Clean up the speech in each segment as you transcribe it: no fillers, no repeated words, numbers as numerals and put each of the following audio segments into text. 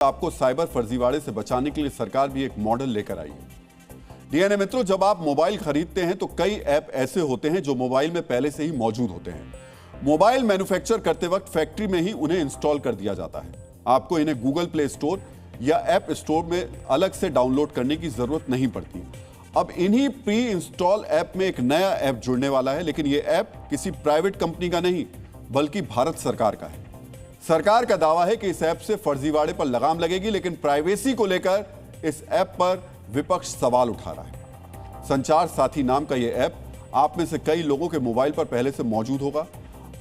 आपको साइबर फर्जीवाड़े से बचाने के लिए सरकार भी एक मॉडल लेकर आई है। डीएनए मित्रों, जब आप मोबाइल खरीदते हैं तो कई ऐप ऐसे होते हैं जो मोबाइल में पहले से ही मौजूद होते हैं। मोबाइल मैन्युफैक्चर करते वक्त फैक्ट्री में ही उन्हें इंस्टॉल कर दिया जाता है। आपको इन्हें गूगल प्ले स्टोर या ऐप स्टोर में अलग से डाउनलोड करने की जरूरत नहीं पड़ती। अब इन्हीं प्री इंस्टॉल ऐप में एक नया ऐप जुड़ने वाला है, लेकिन यह ऐप किसी प्राइवेट कंपनी का नहीं बल्कि भारत सरकार का है। सरकार का दावा है कि इस ऐप से फर्जीवाड़े पर लगाम लगेगी, लेकिन प्राइवेसी को लेकर इस ऐप पर विपक्ष सवाल उठा रहा है। संचार साथी नाम का यह ऐप आप में से कई लोगों के मोबाइल पर पहले से मौजूद होगा।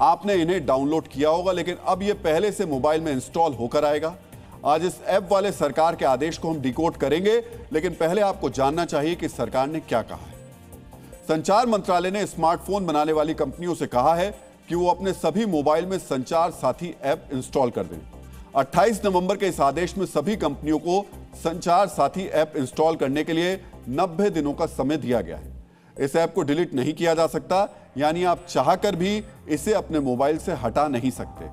आपने इन्हें डाउनलोड किया होगा, लेकिन अब यह पहले से मोबाइल में इंस्टॉल होकर आएगा। आज इस ऐप वाले सरकार के आदेश को हम डिकोड करेंगे, लेकिन पहले आपको जानना चाहिए कि सरकार ने क्या कहा है। संचार मंत्रालय ने स्मार्टफोन बनाने वाली कंपनियों से कहा है कि वो अपने सभी मोबाइल में संचार साथी ऐप इंस्टॉल कर दें। 28 नवंबर के इस आदेश में सभी कंपनियों को संचार साथी ऐप इंस्टॉल करने के लिए 90 दिनों का समय दिया गया है। इस ऐप को डिलीट नहीं किया जा सकता, यानी आप चाहकर भी इसे अपने मोबाइल से हटा नहीं सकते।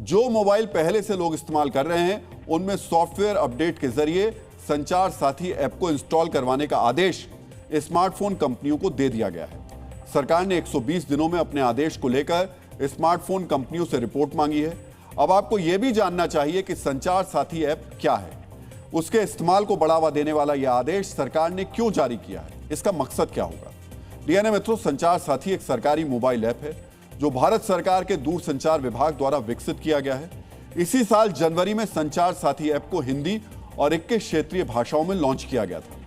जो मोबाइल पहले से लोग इस्तेमाल कर रहे हैं उनमें सॉफ्टवेयर अपडेट के जरिए संचार साथी ऐप को इंस्टॉल करवाने का आदेश स्मार्टफोन कंपनियों को दे दिया गया है। सरकार ने 120 दिनों में अपने आदेश को लेकर स्मार्टफोन कंपनियों से रिपोर्ट मांगी है। अब आपको यह भी जानना चाहिए कि संचार साथी ऐप क्या है, उसके इस्तेमाल को बढ़ावा देने वाला यह आदेश सरकार ने क्यों जारी किया है, इसका मकसद क्या होगा। डीएनए मित्रों, संचार साथी एक सरकारी मोबाइल ऐप है जो भारत सरकार के दूरसंचार विभाग द्वारा विकसित किया गया है। इसी साल जनवरी में संचार साथी ऐप को हिंदी और 21 क्षेत्रीय भाषाओं में लॉन्च किया गया था।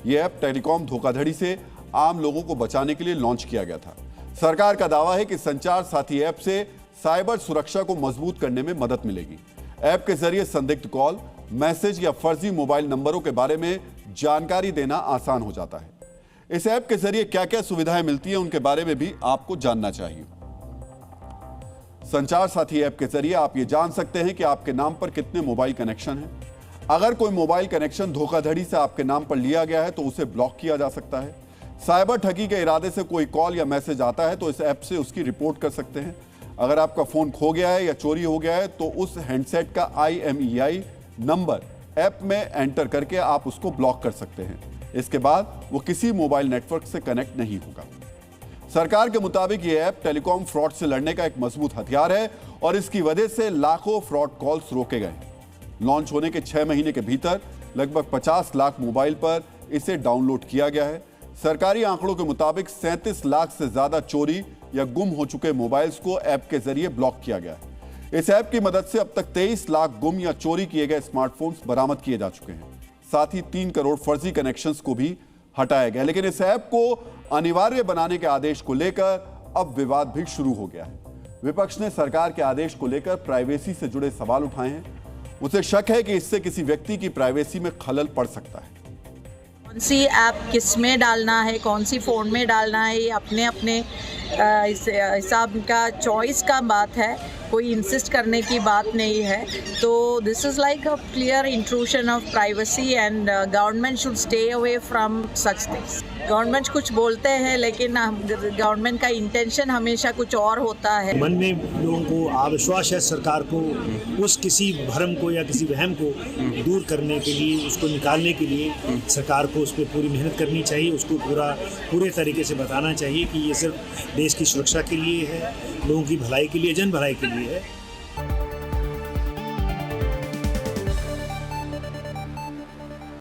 यह ऐप टेलीकॉम धोखाधड़ी से आम लोगों को बचाने के लिए लॉन्च किया गया था। सरकार का दावा है कि संचार साथी ऐप से साइबर सुरक्षा को मजबूत करने में मदद मिलेगी। ऐप के जरिए संदिग्ध कॉल, मैसेज या फर्जी मोबाइल नंबरों के बारे में जानकारी देना आसान हो जाता है। इस ऐप के जरिए क्या क्या सुविधाएं मिलती हैं उनके बारे में भी आपको जानना चाहिए। संचार साथी ऐप के जरिए आप ये जान सकते हैं कि आपके नाम पर कितने मोबाइल कनेक्शन हैं। अगर कोई मोबाइल कनेक्शन धोखाधड़ी से आपके नाम पर लिया गया है तो उसे ब्लॉक किया जा सकता है। साइबर ठगी के इरादे से कोई कॉल या मैसेज आता है तो इस ऐप से उसकी रिपोर्ट कर सकते हैं। अगर आपका फोन खो गया है या चोरी हो गया है तो उस हैंडसेट का IMEI नंबर ऐप में एंटर करके आप उसको ब्लॉक कर सकते हैं। इसके बाद वो किसी मोबाइल नेटवर्क से कनेक्ट नहीं होगा। सरकार के मुताबिक ये ऐप टेलीकॉम फ्रॉड से लड़ने का एक मजबूत हथियार है और इसकी वजह से लाखों फ्रॉड कॉल्स रोके गए। लॉन्च होने के 6 महीने के भीतर लगभग 50 लाख मोबाइल पर इसे डाउनलोड किया गया है। सरकारी आंकड़ों के मुताबिक 37 लाख से ज्यादा चोरी या गुम हो चुके मोबाइल्स को ऐप के जरिए ब्लॉक किया गया है। इस ऐप की मदद से अब तक 23 लाख गुम या चोरी किए गए स्मार्टफोन्स बरामद किए जा चुके हैं। साथ ही 3 करोड़ फर्जी कनेक्शंस को भी हटाया गया। लेकिन इस ऐप को अनिवार्य बनाने के आदेश को लेकर अब विवाद भी शुरू हो गया है। विपक्ष ने सरकार के आदेश को लेकर प्राइवेसी से जुड़े सवाल उठाए हैं। उसे शक है कि इससे किसी व्यक्ति की प्राइवेसी में खलल पड़ सकता है। कौन सी ऐप किस में डालना है, कौन सी फ़ोन में डालना है, ये अपने अपने हिसाब का चॉइस का बात है, कोई इंसिस्ट करने की बात नहीं है। तो this is like a clear intrusion of privacy and government should stay away from such things. Government कुछ बोलते हैं लेकिन गवर्नमेंट का इंटेंशन हमेशा कुछ और होता है। मन में लोगों को अविश्वास है सरकार को, उस किसी भ्रम को या किसी वहम को दूर करने के लिए, उसको निकालने के लिए सरकार को उस पर पूरी मेहनत करनी चाहिए। उसको पूरे तरीके से बताना चाहिए कि ये सिर्फ देश की सुरक्षा के लिए है, लोगों की भलाई के लिए, जन भलाई के लिए है।